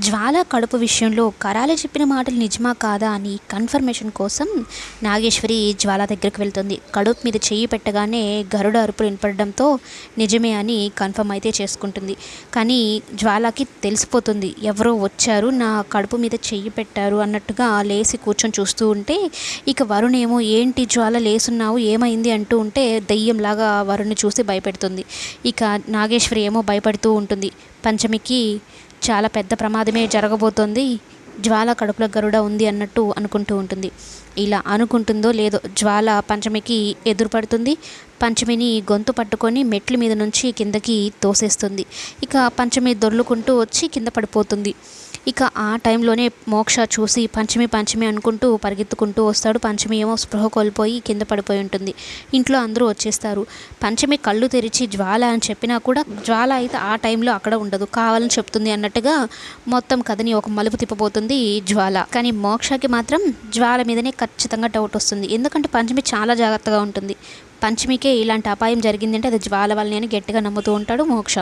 జ్వాల కడుపు విషయంలో కరాల చెప్పిన మాటలు నిజమా కాదా అని కన్ఫర్మేషన్ కోసం నాగేశ్వరి జ్వాల దగ్గరికి వెళ్తుంది. కడుపు మీద చెయ్యి పెట్టగానే గరుడ అరుపులు వినపడడంతో నిజమే అని కన్ఫర్మ్ అయితే చేసుకుంటుంది. కానీ జ్వాలకి తెలిసిపోతుంది ఎవరో వచ్చారు, నా కడుపు మీద చెయ్యి పెట్టారు అన్నట్టుగా లేచి కూర్చొని చూస్తూ ఉంటే, ఇక వరుణ్ ఏమో ఏంటి జ్వాల లేసున్నావు ఏమైంది అంటూ ఉంటే దెయ్యంలాగా వరుణ్ని చూసి భయపెడుతుంది. ఇక నాగేశ్వరి ఏమో భయపడుతూ ఉంటుంది. పంచమికి చాలా పెద్ద ప్రమాదమే జరగబోతోంది, జ్వాల కడుపులో గరుడ ఉంది అన్నట్టు అనుకుంటూ ఉంటుంది. ఇలా అనుకుంటుందో లేదో జ్వాల పంచమికి ఎదురుపడుతుంది. పంచమిని గొంతు పట్టుకొని మెట్ల మీద నుంచి కిందకి తోసేస్తుంది. ఇక పంచమి దొర్లుకుంటూ వచ్చి కింద పడిపోతుంది. ఇక ఆ టైంలోనే మోక్ష చూసి పంచమి అనుకుంటూ పరిగెత్తుకుంటూ వస్తాడు. పంచమి ఏమో స్పృహ కోల్పోయి కింద పడిపోయి ఉంటుంది. ఇంట్లో అందరూ వచ్చేస్తారు. పంచమి కళ్ళు తెరిచి జ్వాల అని చెప్పినా కూడా జ్వాల అయితే ఆ టైంలో అక్కడ ఉండదు, కావాలని చెప్తుంది అన్నట్టుగా మొత్తం కథని ఒక మలుపు తిప్పబోతుంది జ్వాల. కానీ మోక్షకి మాత్రం జ్వాల మీదనే ఖచ్చితంగా డౌట్ వస్తుంది. ఎందుకంటే పంచమి చాలా జాగ్రత్తగా ఉంటుంది. పంచమికే ఇలాంటి అపాయం జరిగిందంటే అది జ్వాల వల్లనే అని గట్టిగా నమ్ముతూ ఉంటాడు మోక్ష.